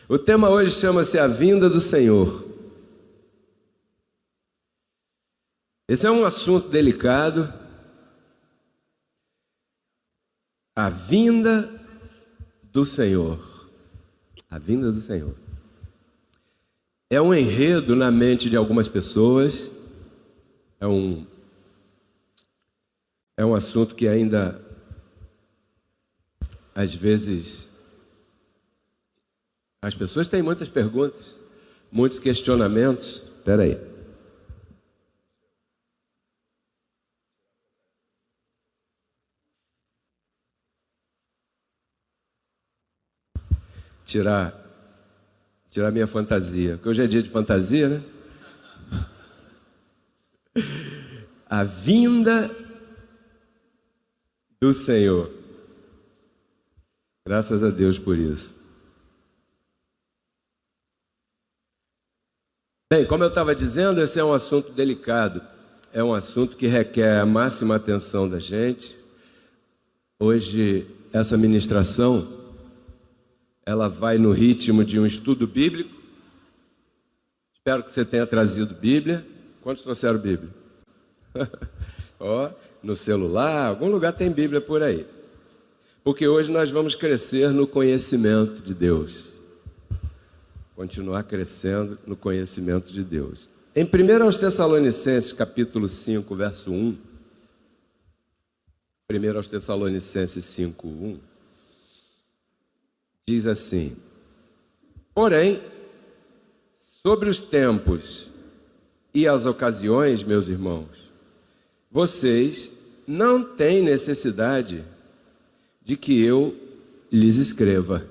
O tema hoje chama-se A Vinda do Senhor. Esse é um assunto delicado. A vinda do Senhor. A vinda do Senhor. É um enredo na mente de algumas pessoas. É um assunto que ainda, às vezes, as pessoas têm muitas perguntas, muitos questionamentos. Espera aí. Tirar minha fantasia, porque hoje é dia de fantasia, né? A vinda do Senhor. Graças a Deus por isso. Bem, como eu estava dizendo, esse é um assunto delicado. É um assunto que requer a máxima atenção da gente. Hoje, essa ministração, ela vai no ritmo de um estudo bíblico. Espero que você tenha trazido Bíblia. Quantos trouxeram Bíblia? No celular, algum lugar tem Bíblia por aí. Porque hoje nós vamos crescer no conhecimento de Deus. Continuar crescendo no conhecimento de Deus. Em 1 aos Tessalonicenses, capítulo 5, verso 1. 1 aos Tessalonicenses 5, 1. Diz assim: porém, sobre os tempos e as ocasiões, meus irmãos, vocês não têm necessidade de que eu lhes escreva.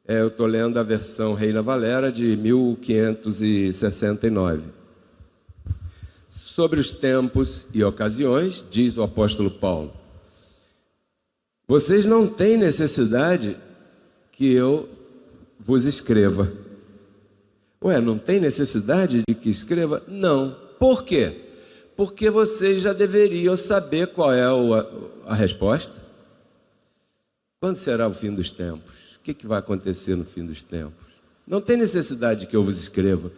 Eu estou lendo a versão Reina Valera de 1569. Sobre os tempos e ocasiões, diz o apóstolo Paulo, vocês não têm necessidade que eu vos escreva. Não tem necessidade de que escreva? Não. Por quê? Porque vocês já deveriam saber qual é a resposta. Quando será o fim dos tempos? O que vai acontecer no fim dos tempos? Não tem necessidade de que eu vos escreva.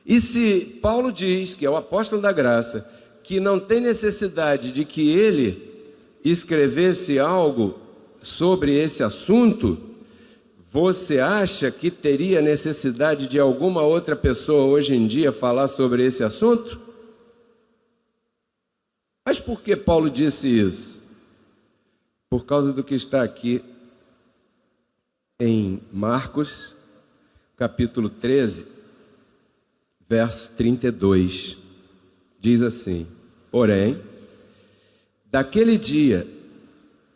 E se Paulo diz, que é o apóstolo da graça, que não tem necessidade de que ele escrevesse algo sobre esse assunto, você acha que teria necessidade de alguma outra pessoa hoje em dia falar sobre esse assunto? Mas por que Paulo disse isso? Por causa do que está aqui em Marcos, capítulo 13, verso 32. Diz assim: porém, daquele dia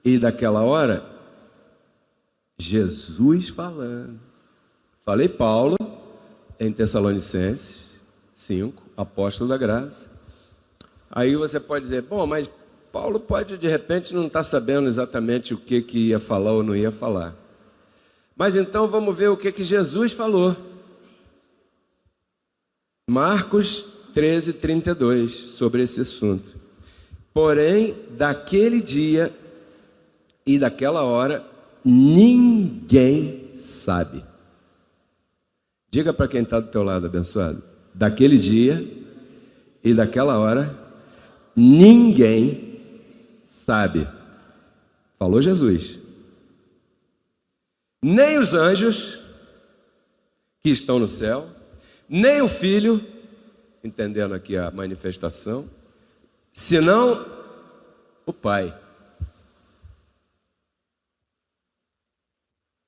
e daquela hora, Jesus falando. Falei Paulo em Tessalonicenses 5, apóstolo da graça. Aí você pode dizer, bom, mas Paulo pode de repente não estar sabendo exatamente o que ia falar ou não ia falar. Mas então vamos ver o que Jesus falou. Marcos 13, 32, sobre esse assunto. Porém, daquele dia e daquela hora, ninguém sabe. Diga para quem está do teu lado, abençoado. Daquele dia e daquela hora, ninguém sabe. Falou Jesus. Nem os anjos que estão no céu, nem o Filho, entendendo aqui a manifestação, senão o Pai.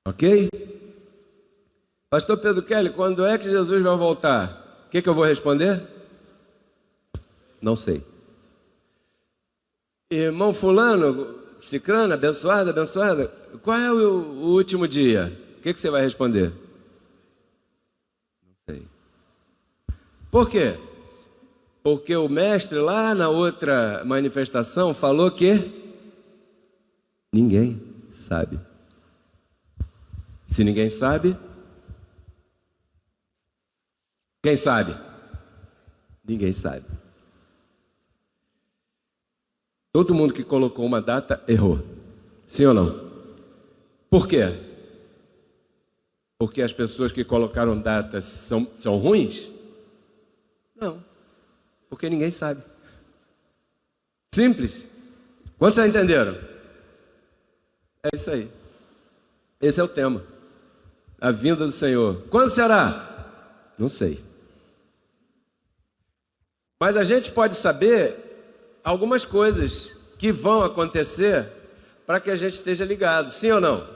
Ok? Pastor Pedro Kelly, quando é que Jesus vai voltar? O que eu vou responder? Não sei. Irmão fulano, cicrana, abençoada, qual é o último dia? O que você vai responder? Não sei. Por quê? Porque o mestre lá na outra manifestação falou que ninguém sabe. Se ninguém sabe, quem sabe? Ninguém sabe. Todo mundo que colocou uma data errou. Sim ou não? Por quê? Porque as pessoas que colocaram datas são ruins? Não, porque ninguém sabe. Simples. Quantos já entenderam? É isso aí. Esse é o tema. A vinda do Senhor. Quando será? Não sei. Mas a gente pode saber algumas coisas que vão acontecer para que a gente esteja ligado. Sim ou não?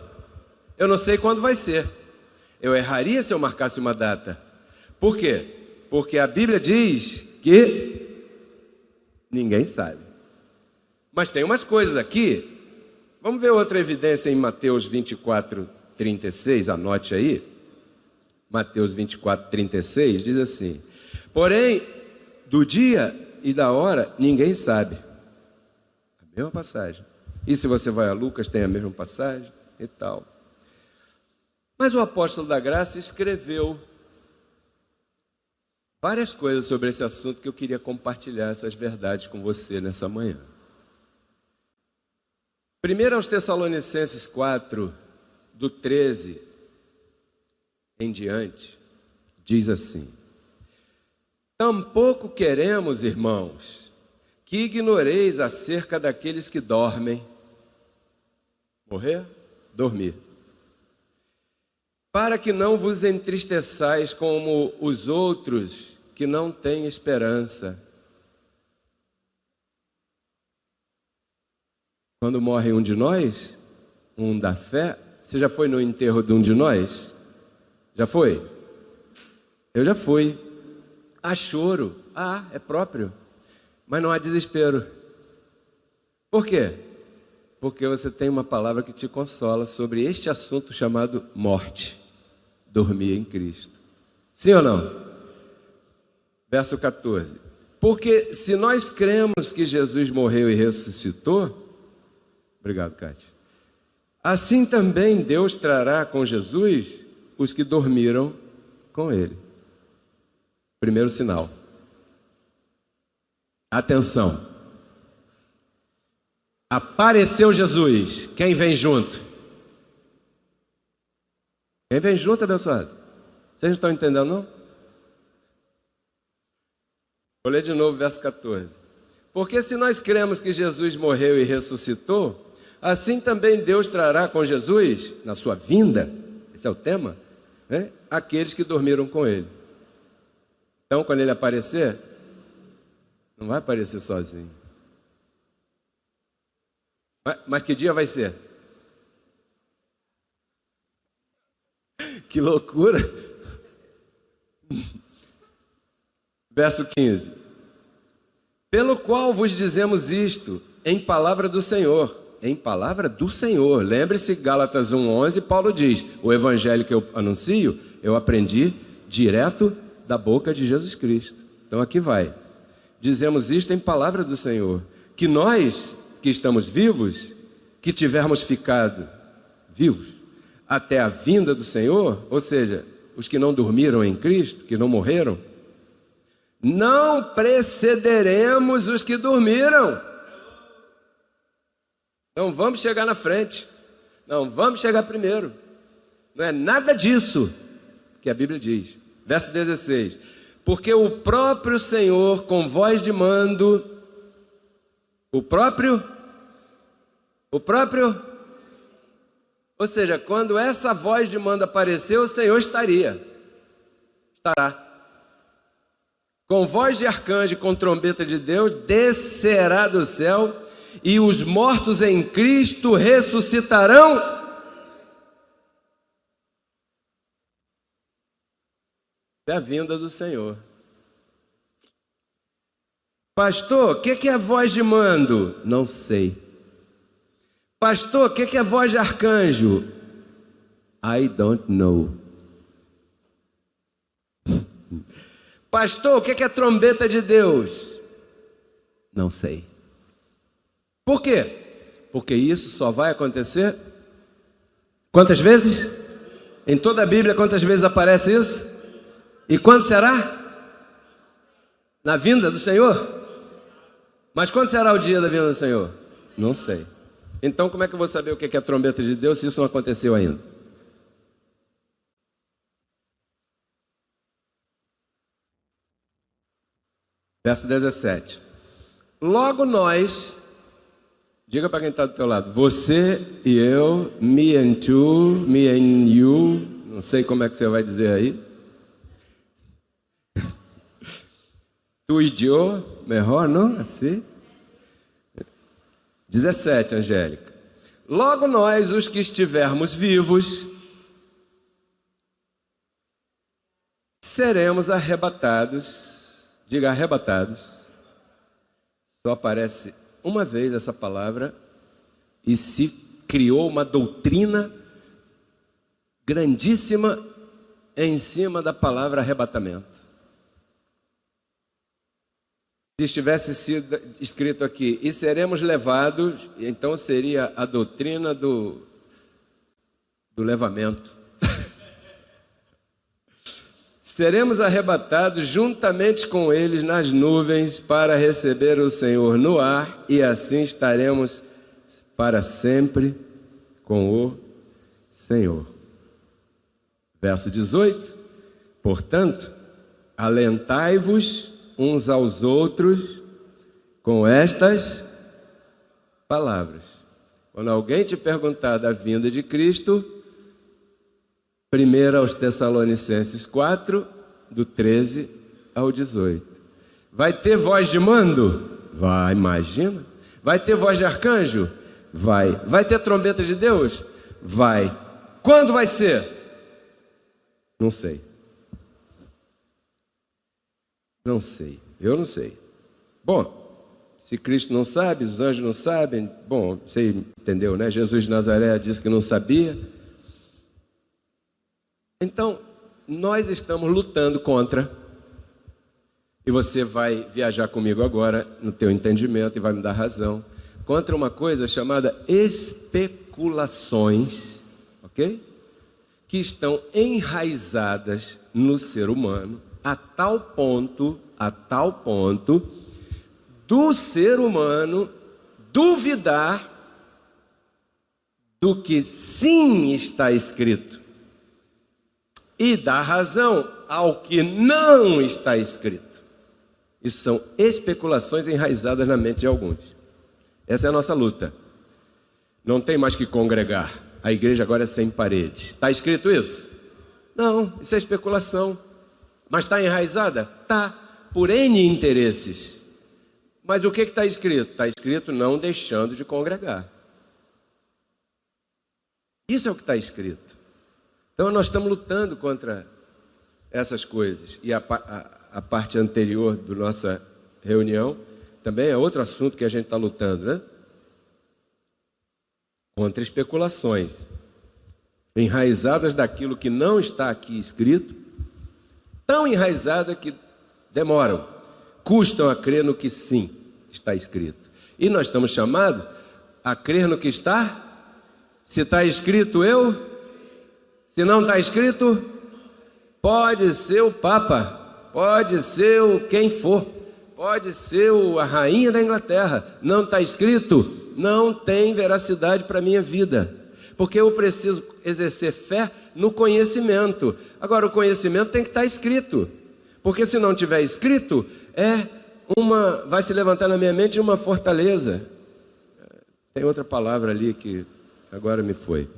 Eu não sei quando vai ser. Eu erraria se eu marcasse uma data. Por quê? Porque a Bíblia diz que ninguém sabe. Mas tem umas coisas aqui. Vamos ver outra evidência em Mateus 24, 36. Anote aí. Mateus 24, 36 diz assim: porém, do dia e da hora ninguém sabe. A mesma passagem. E se você vai a Lucas, tem a mesma passagem e tal. Mas o apóstolo da graça escreveu várias coisas sobre esse assunto que eu queria compartilhar essas verdades com você nessa manhã. Primeiro aos Tessalonicenses 4, do 13 em diante, diz assim: tampouco queremos, irmãos, que ignoreis acerca daqueles que dormem. Morrer? Dormir. Para que não vos entristeçais como os outros que não têm esperança. Quando morre um de nós, um da fé, você já foi no enterro de um de nós? Já foi? Eu já fui. Há choro, é próprio, mas não há desespero. Por quê? Porque você tem uma palavra que te consola sobre este assunto chamado morte. Dormir em Cristo. Sim ou não? Verso 14. Porque se nós cremos que Jesus morreu e ressuscitou, obrigado, Cátia, assim também Deus trará com Jesus os que dormiram com ele. Primeiro sinal. Atenção. Apareceu Jesus. Quem vem junto? Quem vem junto, abençoado? Vocês não estão entendendo, não? Vou ler de novo o verso 14. Porque se nós cremos que Jesus morreu e ressuscitou, assim também Deus trará com Jesus, na sua vinda, esse é o tema, né? Aqueles que dormiram com ele. Então, quando ele aparecer, não vai aparecer sozinho. Mas que dia vai ser? Que loucura! Verso 15. Pelo qual vos dizemos isto, em palavra do Senhor. Em palavra do Senhor. Lembre-se, Gálatas 1:11, Paulo diz: o evangelho que eu anuncio, eu aprendi direto da boca de Jesus Cristo. Então aqui vai. Dizemos isto em palavra do Senhor, que nós que estamos vivos, que tivermos ficado vivos até a vinda do Senhor, ou seja, os que não dormiram em Cristo, que não morreram, não precederemos os que dormiram. Não vamos chegar na frente, não vamos chegar primeiro. Não é nada disso que a Bíblia diz. Verso 16. Porque o próprio Senhor, com voz de mando, o próprio, ou seja, quando essa voz de mando aparecer, o Senhor estará. Com voz de arcanjo e com trombeta de Deus, descerá do céu, e os mortos em Cristo ressuscitarão. É a vinda do Senhor. Pastor, o que é a voz de mando? Não sei. Pastor, o que é a voz de arcanjo? I don't know. Pastor, o que é a trombeta de Deus? Não sei. Por quê? Porque isso só vai acontecer quantas vezes? Em toda a Bíblia, quantas vezes aparece isso? E quando será? Na vinda do Senhor? Mas quando será o dia da vinda do Senhor? Não sei. Então como é que eu vou saber o que é a trombeta de Deus se isso não aconteceu ainda? Verso 17. Logo nós, diga para quem está do teu lado, você e eu, me and you, me and you, não sei como é que você vai dizer aí. Tu e eu, melhor, não? Assim. 17, Angélica. Logo nós, os que estivermos vivos, seremos arrebatados. Diga arrebatados. Só aparece uma vez essa palavra e se criou uma doutrina grandíssima em cima da palavra arrebatamento. Se estivesse sido escrito aqui, e seremos levados, então seria a doutrina do levamento. Seremos arrebatados juntamente com eles nas nuvens para receber o Senhor no ar, e assim estaremos para sempre com o Senhor. Verso 18. Portanto, alentai-vos uns aos outros com estas palavras. Quando alguém te perguntar da vinda de Cristo, 1 aos Tessalonicenses 4, do 13 ao 18. Vai ter voz de mando? Vai, imagina. Vai ter voz de arcanjo? Vai. Vai ter trombeta de Deus? Vai. Quando vai ser? Não sei. Não sei. Eu não sei. Bom, se Cristo não sabe, os anjos não sabem, bom, você entendeu, né? Jesus de Nazaré disse que não sabia. Então, nós estamos lutando contra, e você vai viajar comigo agora no teu entendimento e vai me dar razão, contra uma coisa chamada especulações, ok? Que estão enraizadas no ser humano a tal ponto do ser humano duvidar do que sim está escrito e dar razão ao que não está escrito. Isso são especulações enraizadas na mente de alguns. Essa é a nossa luta. Não tem mais que congregar. A igreja agora é sem paredes. Está escrito isso? Não, isso é especulação. Mas está enraizada? Está, por N interesses. Mas o que está escrito? Está escrito não deixando de congregar. Isso é o que está escrito. Então nós estamos lutando contra essas coisas. E a parte anterior da nossa reunião também é outro assunto que a gente está lutando, né? Contra especulações enraizadas daquilo que não está aqui escrito, tão enraizadas que demoram, custam a crer no que sim está escrito. E nós estamos chamados a crer no que está. Se está escrito, eu. Se não está escrito, pode ser o Papa, pode ser quem for, pode ser a rainha da Inglaterra. Não está escrito, não tem veracidade para a minha vida. Porque eu preciso exercer fé no conhecimento. Agora, o conhecimento tem que estar escrito. Porque se não tiver escrito, vai se levantar na minha mente uma fortaleza. Tem outra palavra ali que agora me foi.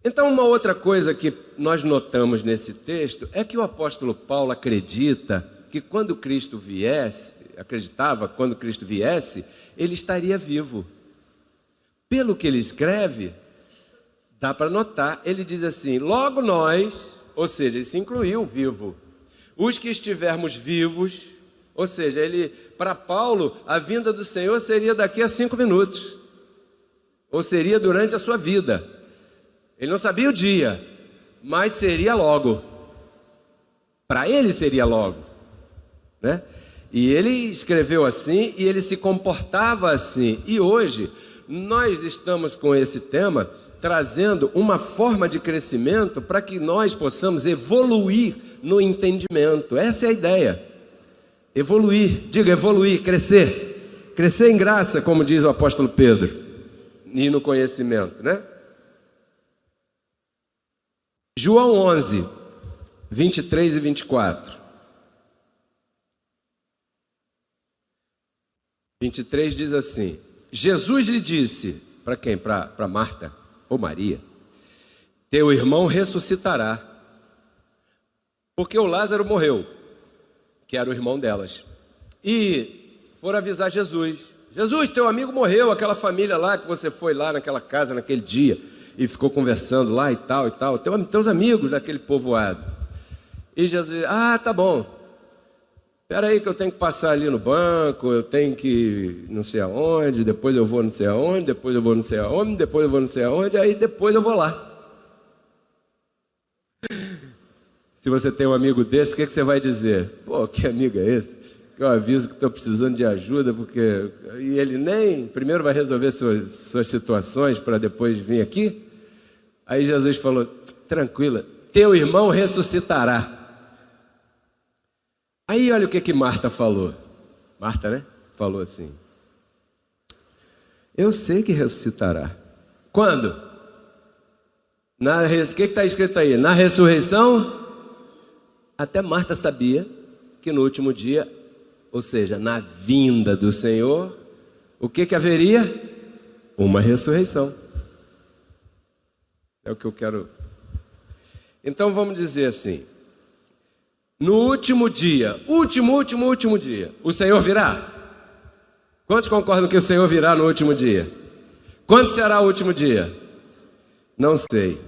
Então, uma outra coisa que nós notamos nesse texto é que o apóstolo Paulo acreditava quando Cristo viesse, ele estaria vivo. Pelo que ele escreve, dá para notar, ele diz assim, logo nós, ou seja, ele se incluiu vivo, os que estivermos vivos, ou seja, para Paulo, a vinda do Senhor seria daqui a 5 minutos, ou seria durante a sua vida. Ele não sabia o dia, mas seria logo. Para ele seria logo, né? E ele escreveu assim e ele se comportava assim. E hoje nós estamos com esse tema trazendo uma forma de crescimento para que nós possamos evoluir no entendimento. Essa é a ideia. Evoluir, diga evoluir, crescer. Crescer em graça, como diz o apóstolo Pedro. E no conhecimento, né? João 11, 23 e 24. 23 diz assim: Jesus lhe disse, para quem? Para Marta ou Maria: teu irmão ressuscitará. Porque o Lázaro morreu, que era o irmão delas. E foram avisar Jesus: Jesus, teu amigo morreu, aquela família lá que você foi lá naquela casa naquele dia e ficou conversando lá e tal, teus amigos daquele povoado. E Jesus: tá bom, espera aí que eu tenho que passar ali no banco, eu tenho que não sei aonde, depois eu vou não sei aonde, depois eu vou não sei aonde, depois eu vou não sei aonde, aí depois eu vou lá. Se você tem um amigo desse, o que você vai dizer? Pô, que amigo é esse? Que eu aviso que estou precisando de ajuda, porque... E ele nem... Primeiro vai resolver suas situações para depois vir aqui. Aí Jesus falou: tranquila, teu irmão ressuscitará. Aí olha o que Marta falou. Marta, né? Falou assim: eu sei que ressuscitará. Quando? O que está escrito aí? Na ressurreição? Até Marta sabia que no último dia, ou seja, na vinda do Senhor, o que haveria? Uma ressurreição. É o que eu quero. Então vamos dizer assim: no último dia, último dia, o Senhor virá? Quantos concordam que o Senhor virá no último dia? Quando será o último dia? Não sei.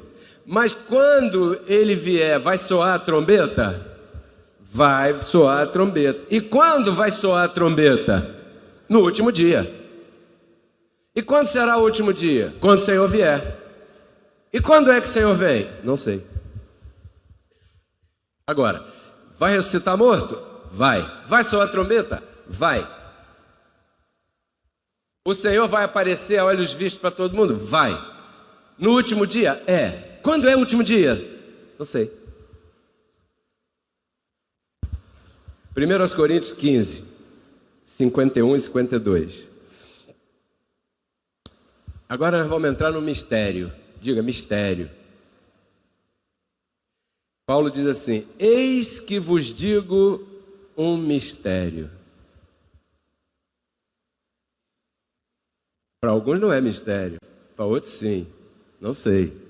Mas quando ele vier, vai soar a trombeta? Vai soar a trombeta. E quando vai soar a trombeta? No último dia. E quando será o último dia? Quando o Senhor vier. E quando é que o Senhor vem? Não sei. Agora, vai ressuscitar morto? Vai. Vai soar a trombeta? Vai. O Senhor vai aparecer a olhos vistos para todo mundo? Vai. No último dia? É. Quando é o último dia? Não sei. 1 Coríntios 15, 51 e 52. Agora nós vamos entrar no mistério. Diga, mistério. Paulo diz assim: eis que vos digo um mistério. Para alguns não é mistério, para outros sim, não sei.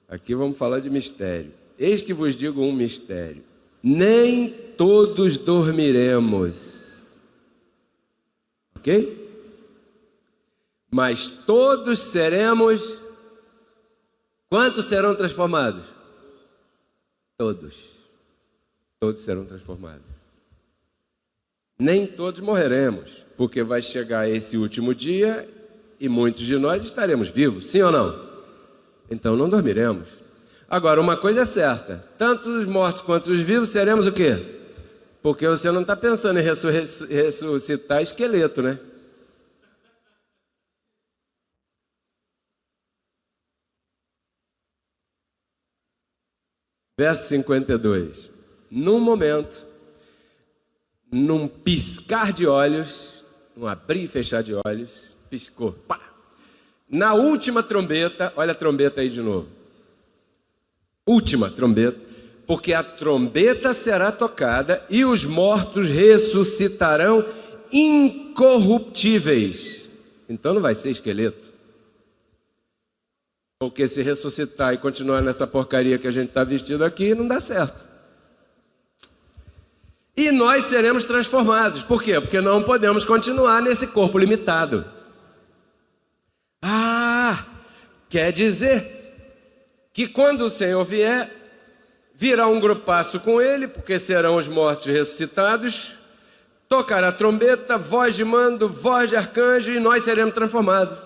Aqui vamos falar de mistério. Eis que vos digo um mistério: nem todos dormiremos, ok? Mas todos seremos. Quantos serão transformados? Todos serão transformados. Nem todos morreremos, porque vai chegar esse último dia e muitos de nós estaremos vivos, sim ou não? Então não dormiremos. Agora, uma coisa é certa: tanto os mortos quanto os vivos seremos o quê? Porque você não está pensando em ressuscitar esqueleto, né? Verso 52. Num momento, num piscar de olhos, num abrir e fechar de olhos, piscou, pá! Na última trombeta, olha a trombeta aí de novo. Última trombeta, porque a trombeta será tocada e os mortos ressuscitarão incorruptíveis. Então não vai ser esqueleto. Porque se ressuscitar e continuar nessa porcaria que a gente está vestido aqui, não dá certo. E nós seremos transformados. Por quê? Porque não podemos continuar nesse corpo limitado. Quer dizer que quando o Senhor vier, virá um grupaço com ele, porque serão os mortos ressuscitados, tocará a trombeta, voz de mando, voz de arcanjo, e nós seremos transformados.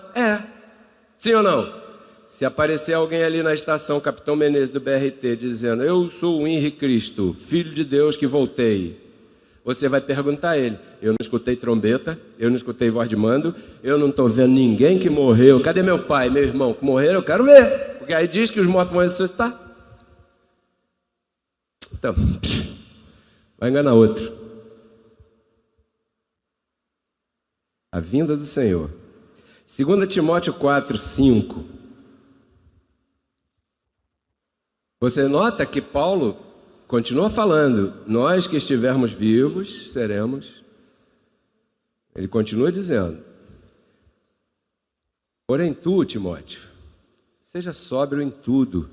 Sim ou não? Se aparecer alguém ali na estação, Capitão Menezes do BRT, dizendo: eu sou o Henri Cristo, filho de Deus que voltei, você vai perguntar a ele: eu não escutei trombeta, eu não escutei voz de mando, eu não estou vendo ninguém que morreu. Cadê meu pai, meu irmão que morreram? Eu quero ver, porque aí diz que os mortos vão ressuscitar. Então, vai enganar outro. A vinda do Senhor. 2 Timóteo 4, 5. Você nota que Paulo continua falando: nós que estivermos vivos seremos Ele continua dizendo: porém tu, Timóteo, seja sóbrio em tudo,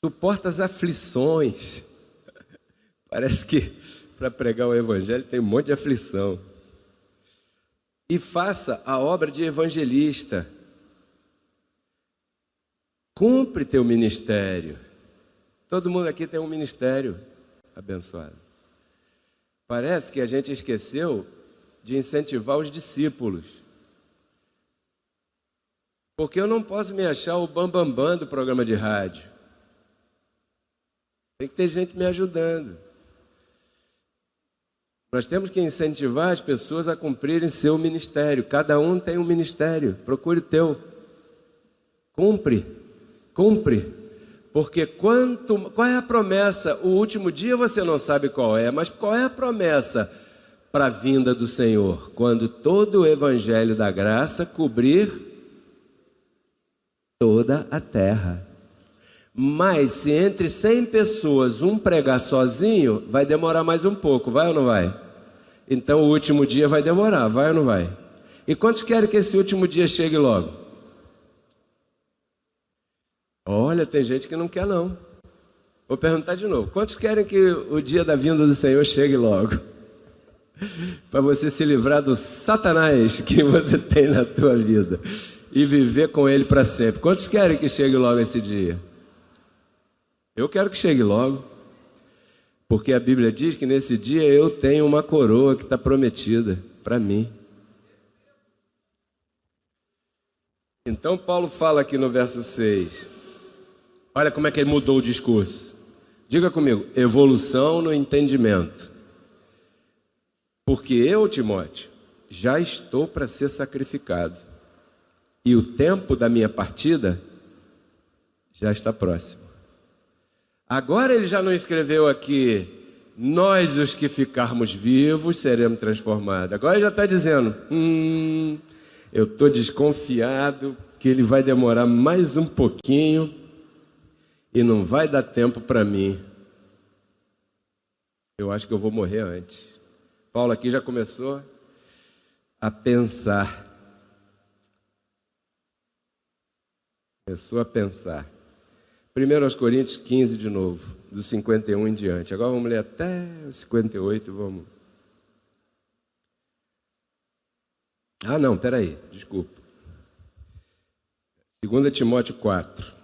suporta as aflições. Parece que para pregar o evangelho tem um monte de aflição. E faça a obra de evangelista. Cumpre teu ministério. Todo mundo aqui tem um ministério abençoado. Parece que a gente esqueceu de incentivar os discípulos. Porque eu não posso me achar o bambambam do programa de rádio. Tem que ter gente me ajudando. Nós temos que incentivar as pessoas a cumprirem seu ministério. Cada um tem um ministério. Procure o teu. Cumpre. Porque qual é a promessa? O último dia você não sabe qual é, mas qual é a promessa para a vinda do Senhor? Quando todo o evangelho da graça cobrir toda a terra. Mas se entre 100 pessoas um pregar sozinho, vai demorar mais um pouco, vai ou não vai? Então o último dia vai demorar, vai ou não vai? E quantos querem que esse último dia chegue logo? Olha, tem gente que não quer não. Vou perguntar de novo. Quantos querem que o dia da vinda do Senhor chegue logo? Para você se livrar do Satanás que você tem na tua vida e viver com ele para sempre. Quantos querem que chegue logo esse dia? Eu quero que chegue logo. Porque a Bíblia diz que nesse dia eu tenho uma coroa que está prometida para mim. Então Paulo fala aqui no verso 6. Olha como é que ele mudou o discurso. Diga comigo, evolução no entendimento. Porque eu, Timóteo, já estou para ser sacrificado. E o tempo da minha partida já está próximo. Agora ele já não escreveu aqui, nós os que ficarmos vivos seremos transformados. Agora ele já está dizendo, eu estou desconfiado que ele vai demorar mais um pouquinho e não vai dar tempo para mim. Eu acho que eu vou morrer antes. Paulo aqui já começou a pensar. Começou a pensar. 1 Coríntios 15 de novo, do 51 em diante. Agora vamos ler até o 58, vamos. Ah, não, peraí, desculpa. 2 Timóteo 4,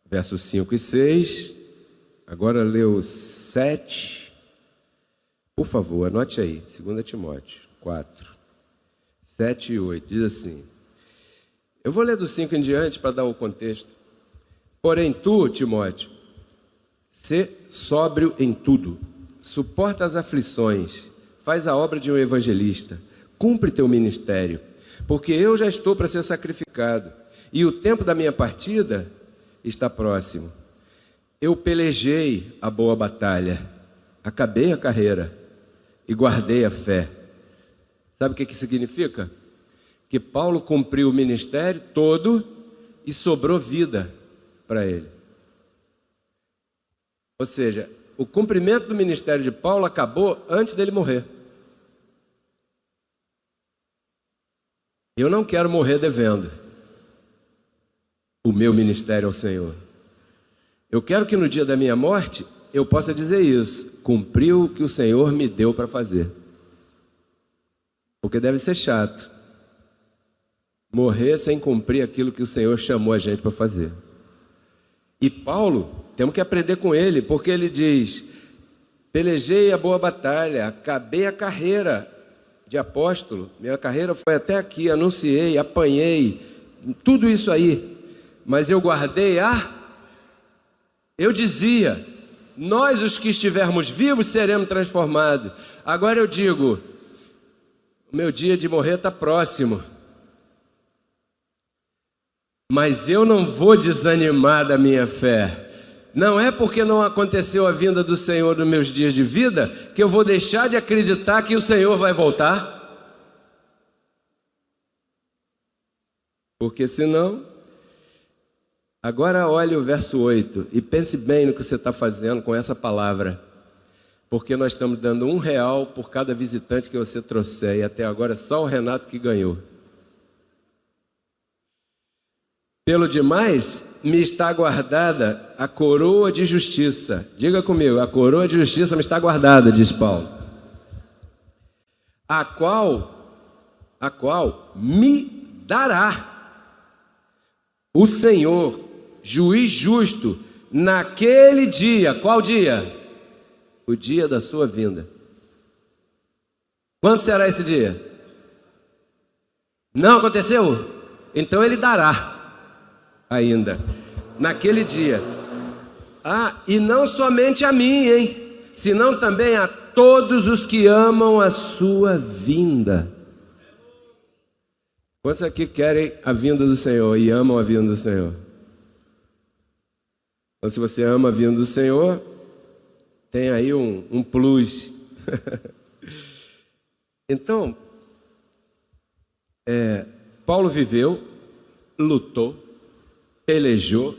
versos 5 e 6. Agora lê o 7. Por favor, anote aí. 2 Timóteo 4, 7 e 8. Diz assim. Eu vou ler do 5 em diante para dar o contexto. Porém tu, Timóteo, sê sóbrio em tudo. Suporta as aflições. Faz a obra de um evangelista. Cumpre teu ministério. Porque eu já estou para ser sacrificado. E o tempo da minha partida está próximo. Eu pelejei a boa batalha, acabei a carreira e guardei a fé. Sabe o que significa? Que Paulo cumpriu o ministério todo e sobrou vida para ele. Ou seja, o cumprimento do ministério de Paulo acabou antes dele morrer. Eu não quero morrer devendo o meu ministério ao Senhor. Eu quero que no dia da minha morte eu possa dizer isso. Cumpriu o que o Senhor me deu para fazer. Porque deve ser chato morrer sem cumprir aquilo que o Senhor chamou a gente para fazer. E Paulo, temos que aprender com ele, porque ele diz, pelejei a boa batalha, acabei a carreira de apóstolo, minha carreira foi até aqui, anunciei, apanhei, tudo isso aí, mas eu guardei eu dizia, nós os que estivermos vivos seremos transformados. Agora eu digo, o meu dia de morrer está próximo. Mas eu não vou desanimar da minha fé. Não é porque não aconteceu a vinda do Senhor nos meus dias de vida que eu vou deixar de acreditar que o Senhor vai voltar. Porque senão... Agora olhe o verso 8 e pense bem no que você está fazendo com essa palavra. porque nós estamos dando R$ 1 por cada visitante que você trouxer, e até agora só o Renato que ganhou. Pelo demais, me está guardada a coroa de justiça. Diga comigo, a coroa de justiça me está guardada, diz Paulo. A qual me dará o Senhor, juiz justo, naquele dia. Qual dia? O dia da sua vinda. Quando será esse dia? Não aconteceu? Então ele dará ainda, naquele dia. E não somente a mim, hein? Senão também a todos os que amam a sua vinda. Quantos aqui querem a vinda do Senhor e amam a vinda do Senhor? Então, se você ama a vinda do Senhor, tem aí um plus. Então, Paulo viveu, lutou, pelejou,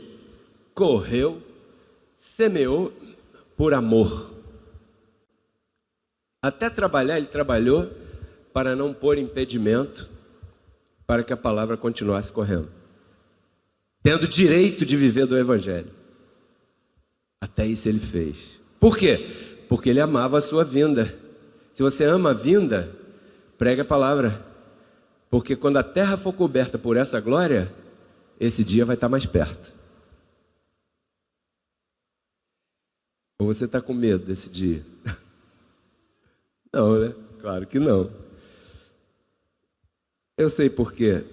correu, semeou por amor. Até trabalhar, ele trabalhou para não pôr impedimento para que a palavra continuasse correndo, tendo direito de viver do Evangelho. Até isso ele fez. Por quê? Porque ele amava a sua vinda. Se você ama a vinda, pregue a palavra, porque quando a terra for coberta por essa glória, esse dia vai estar mais perto. Ou você está com medo desse dia? Não, né? Claro que não. Eu sei por quê.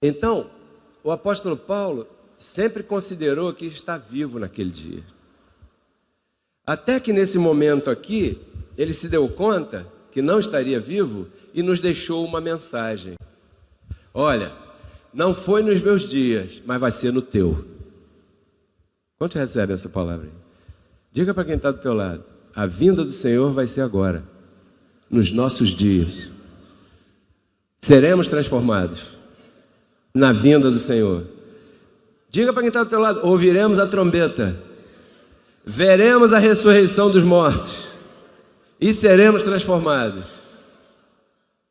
Então, o apóstolo Paulo sempre considerou que está vivo naquele dia. Até que nesse momento aqui, ele se deu conta que não estaria vivo e nos deixou uma mensagem. Olha, não foi nos meus dias, mas vai ser no teu. Quantos recebem essa palavra aí? Diga para quem está do teu lado, a vinda do Senhor vai ser agora, nos nossos dias. Seremos transformados na vinda do Senhor. Diga para quem está do teu lado, ouviremos a trombeta, veremos a ressurreição dos mortos e seremos transformados.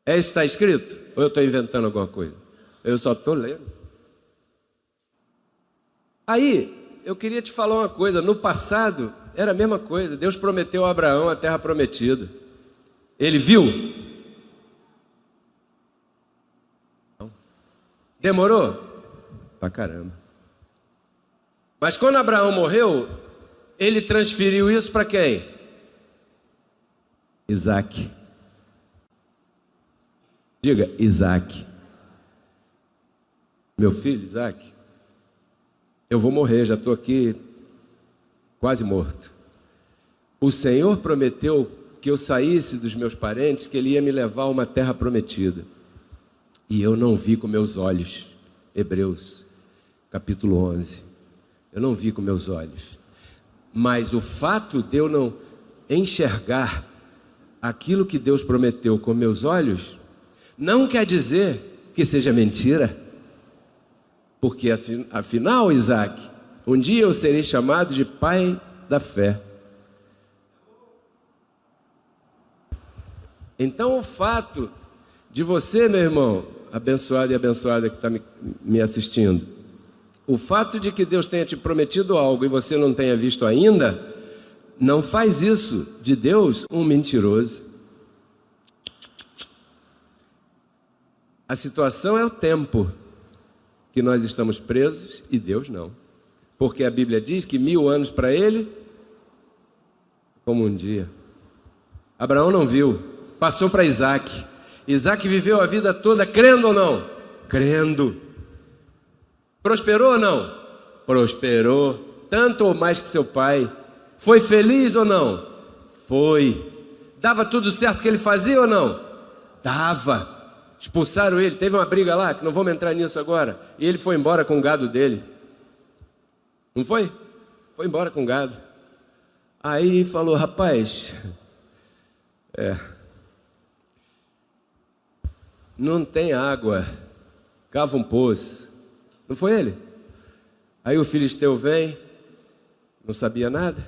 É isso que está escrito? Ou eu estou inventando alguma coisa? Eu só estou lendo. Aí, eu queria te falar uma coisa. No passado, era a mesma coisa. Deus prometeu a Abraão a terra prometida. Ele viu? Não. Demorou? Pra caramba. Mas quando Abraão morreu, ele transferiu isso para quem? Isaac. Diga, Isaac. Meu filho, Isaac, eu vou morrer, já estou aqui quase morto. O Senhor prometeu que eu saísse dos meus parentes, que Ele ia me levar a uma terra prometida. E eu não vi com meus olhos. Hebreus, capítulo 11. Eu não vi com meus olhos. Mas o fato de eu não enxergar aquilo que Deus prometeu com meus olhos, não quer dizer que seja mentira. Porque afinal, Isaac, um dia eu serei chamado de pai da fé. Então o fato de você, meu irmão, abençoado e abençoada que está me assistindo, o fato de que Deus tenha te prometido algo e você não tenha visto ainda, não faz isso de Deus um mentiroso. A situação é o tempo que nós estamos presos e Deus não. Porque a Bíblia diz que 1000 anos para ele, como um dia. Abraão não viu, passou para Isaac. Isaac viveu a vida toda crendo ou não? Crendo. Prosperou ou não? Prosperou, tanto ou mais que seu pai. Foi feliz ou não? Foi. Dava tudo certo que ele fazia ou não? Dava. Expulsaram ele, teve uma briga lá, que não vamos entrar nisso agora, e ele foi embora com o gado dele. Não foi? Foi embora com o gado. Aí falou, rapaz, não tem água. cava um poço. Não foi ele? Aí o filisteu vem, não sabia nada.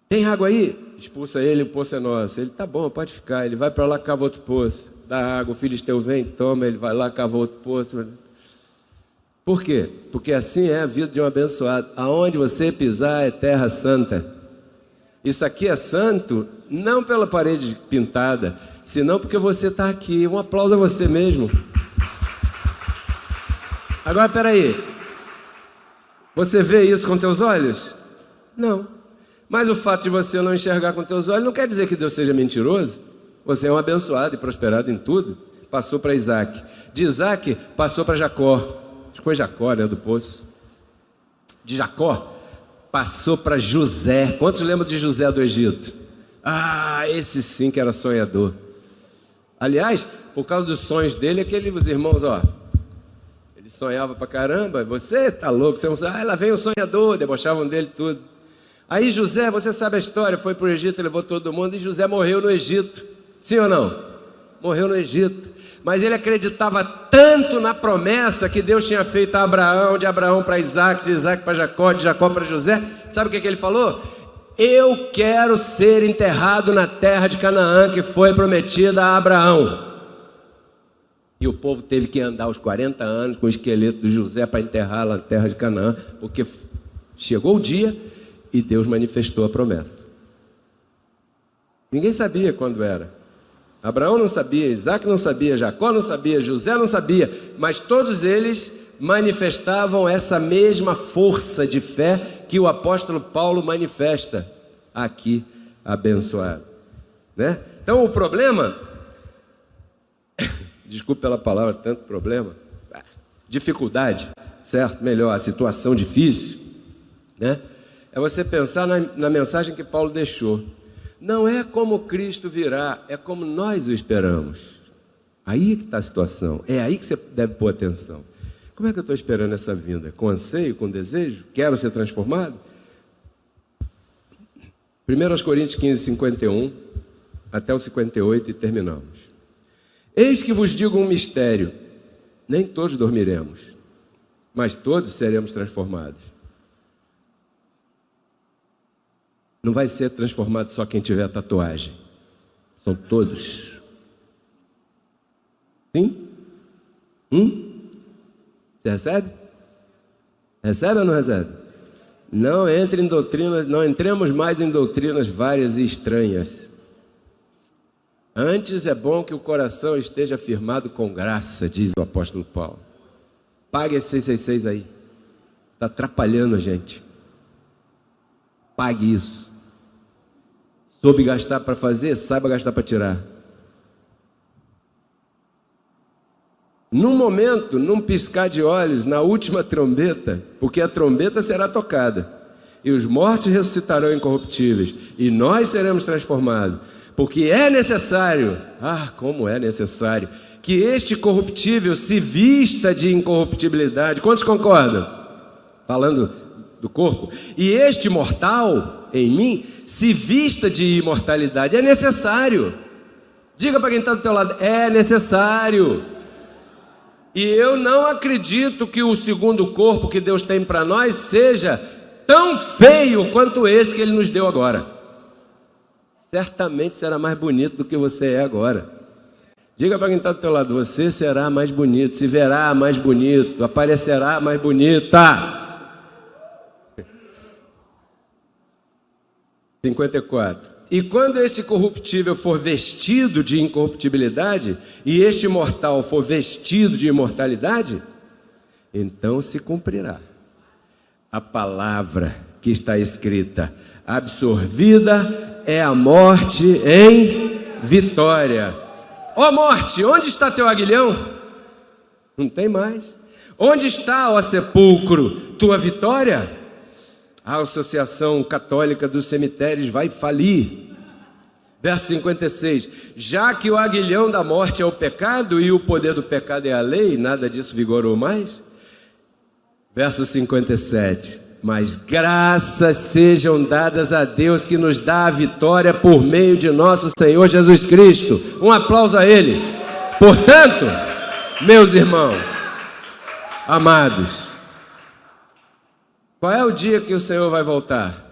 Tem água aí? Expulsa ele, o poço é nosso. Ele, tá bom, pode ficar. Ele vai para lá, cava outro poço. Dá água, o filisteu vem, toma, ele vai lá, cava outro poço. Por quê? Porque assim é a vida de um abençoado. Aonde você pisar é terra santa. Isso aqui é santo, não pela parede pintada, senão porque você está aqui. Um aplauso a você mesmo. Agora, peraí. Você vê isso com teus olhos? Não. Mas o fato de você não enxergar com teus olhos não quer dizer que Deus seja mentiroso. Você é um abençoado e prosperado em tudo. Passou para Isaac. De Isaac, passou para Jacó. Acho que foi Jacó, né, do poço. De Jacó, passou para José. Quantos lembram de José do Egito? Ah, esse sim que era sonhador. Aliás, por causa dos sonhos dele, os irmãos, ele sonhava pra caramba. Você tá louco, você não sabe. Lá vem o sonhador, debochavam dele tudo. Aí José, você sabe a história, foi para o Egito, levou todo mundo, e José morreu no Egito. Sim ou não? Morreu no Egito. Mas ele acreditava tanto na promessa que Deus tinha feito a Abraão, de Abraão para Isaac, de Isaac para Jacó, de Jacó para José. Sabe o que ele falou? Eu quero ser enterrado na terra de Canaã, que foi prometida a Abraão. E o povo teve que andar os 40 anos com o esqueleto de José para enterrar lá na terra de Canaã, porque chegou o dia e Deus manifestou a promessa. Ninguém sabia quando era. Abraão não sabia, Isaac não sabia, Jacó não sabia, José não sabia, mas todos eles manifestavam essa mesma força de fé que o apóstolo Paulo manifesta aqui, abençoado, né? Então o problema, desculpe pela palavra, tanto problema, dificuldade, certo? Melhor, a situação difícil, né? É você pensar na mensagem que Paulo deixou. Não é como Cristo virá, é como nós o esperamos. Aí que está a situação, é aí que você deve pôr atenção. Como é que eu estou esperando essa vinda? Com anseio, com desejo? Quero ser transformado? 1 Coríntios 15, 51, até o 58 e terminamos. Eis que vos digo um mistério, nem todos dormiremos, mas todos seremos transformados. Não vai ser transformado só quem tiver tatuagem. São todos. Sim? Você recebe? Recebe ou não recebe? Não entre em doutrinas, não entremos mais em doutrinas várias e estranhas. Antes é bom que o coração esteja firmado com graça, diz o apóstolo Paulo. Pague esse 666 aí. Está atrapalhando a gente. Pague isso. Soube gastar para fazer, saiba gastar para tirar. Num momento, num piscar de olhos, na última trombeta, porque a trombeta será tocada, e os mortos ressuscitarão incorruptíveis, e nós seremos transformados, porque é necessário, como é necessário, que este corruptível se vista de incorruptibilidade. Quantos concordam? Falando do corpo. E este mortal, em mim, se vista de imortalidade. É necessário. Diga para quem está do teu lado, é necessário. E eu não acredito que o segundo corpo que Deus tem para nós seja tão feio quanto esse que Ele nos deu agora. Certamente será mais bonito do que você é agora. Diga para quem está do teu lado, você será mais bonito, se verá mais bonito, aparecerá mais bonita. 54. E quando este corruptível for vestido de incorruptibilidade, e este mortal for vestido de imortalidade, então se cumprirá a palavra que está escrita: absorvida é a morte em vitória. Ó morte, onde está teu aguilhão? Não tem mais. Onde está, ó sepulcro, tua vitória? A Associação Católica dos Cemitérios vai falir. Verso 56. Já que o aguilhão da morte é o pecado e o poder do pecado é a lei, nada disso vigorou mais. Verso 57. Mas graças sejam dadas a Deus que nos dá a vitória por meio de nosso Senhor Jesus Cristo. Um aplauso a Ele. Portanto, meus irmãos, Amados, qual é o dia que o Senhor vai voltar?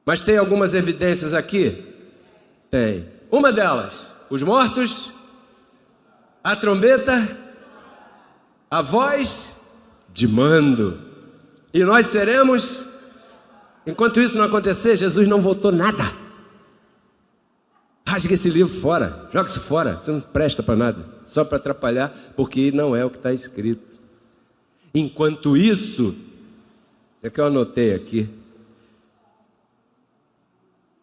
Mas tem algumas evidências aqui? Tem. Uma delas, os mortos, a trombeta, a voz de mando. E nós seremos, enquanto isso não acontecer, Jesus não voltou nada. Rasga esse livro fora, joga isso fora, você não presta para nada, só para atrapalhar, porque não é o que está escrito. Enquanto isso, é que eu anotei aqui,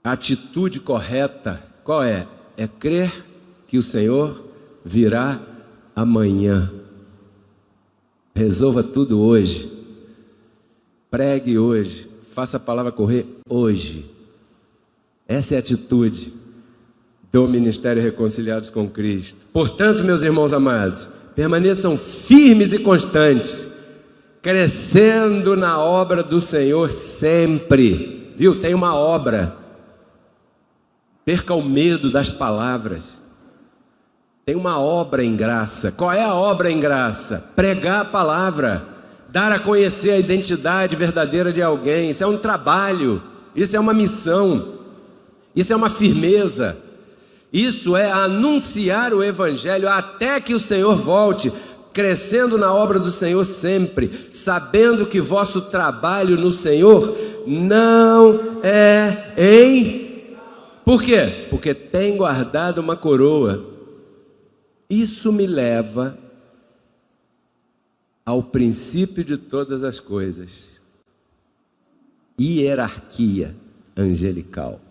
a atitude correta, qual é? É crer que o Senhor virá amanhã. Resolva tudo hoje. Pregue hoje. Faça a palavra correr hoje. Essa é a atitude do Ministério Reconciliados com Cristo. Portanto, meus irmãos amados, permaneçam firmes e constantes, crescendo na obra do Senhor sempre. Viu? Tem uma obra. Perca o medo das palavras. Tem uma obra em graça. Qual é a obra em graça? Pregar a palavra, dar a conhecer a identidade verdadeira de alguém. Isso é um trabalho, isso é uma missão, isso é uma firmeza, isso é anunciar o Evangelho até que o Senhor volte, crescendo na obra do Senhor sempre, sabendo que vosso trabalho no Senhor não é em... Por quê? Porque tem guardado uma coroa. Isso me leva ao princípio de todas as coisas. Hierarquia angelical.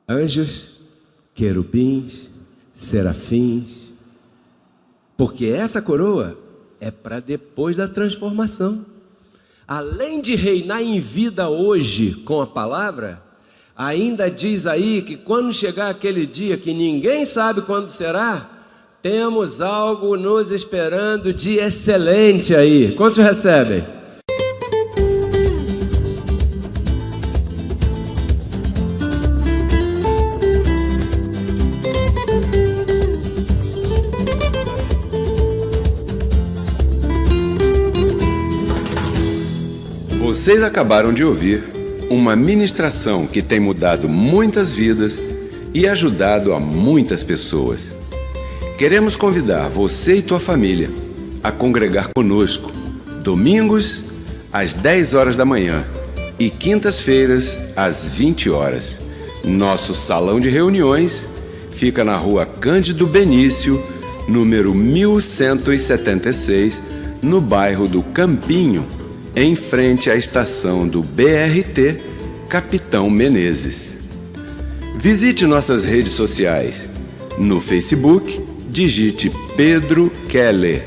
Anjos, querubins, serafins. Porque essa coroa é para depois da transformação. Além de reinar em vida hoje com a palavra, ainda diz aí que quando chegar aquele dia que ninguém sabe quando será, temos algo nos esperando de excelente aí. Quantos recebem? Vocês acabaram de ouvir uma ministração que tem mudado muitas vidas e ajudado a muitas pessoas. Queremos convidar você e tua família a congregar conosco, domingos às 10 horas da manhã e quintas-feiras às 20 horas. Nosso salão de reuniões fica na rua Cândido Benício, número 1176, no bairro do Campinho, em frente à estação do BRT Capitão Menezes. Visite nossas redes sociais. No Facebook, digite Pedro Keller,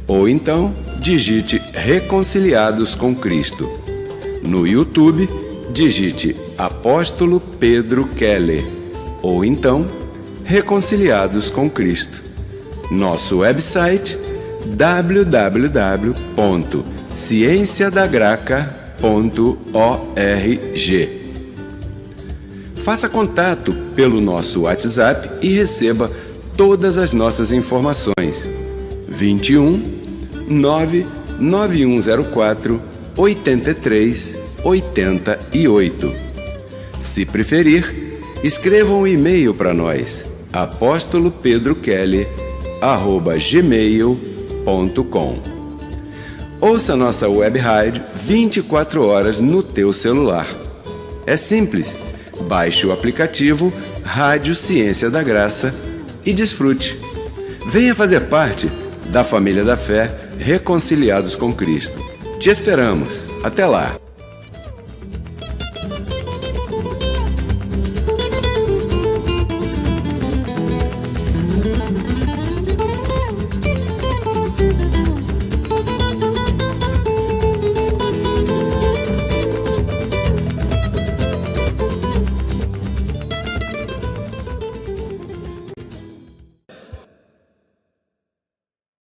ou então digite Reconciliados com Cristo. No YouTube, digite Apóstolo Pedro Keller, ou então Reconciliados com Cristo. Nosso website www.cienciadagraca.org. Faça contato pelo nosso WhatsApp e receba todas as nossas informações. 21 99104 83 88. Se preferir, escreva um e-mail para nós, apostolopedrokeller@gmail.com. Ouça nossa web rádio 24 horas no teu celular. É simples, baixe o aplicativo Rádio Ciência da Graça e desfrute. Venha fazer parte da família da fé, Reconciliados com Cristo. Te esperamos. Até lá!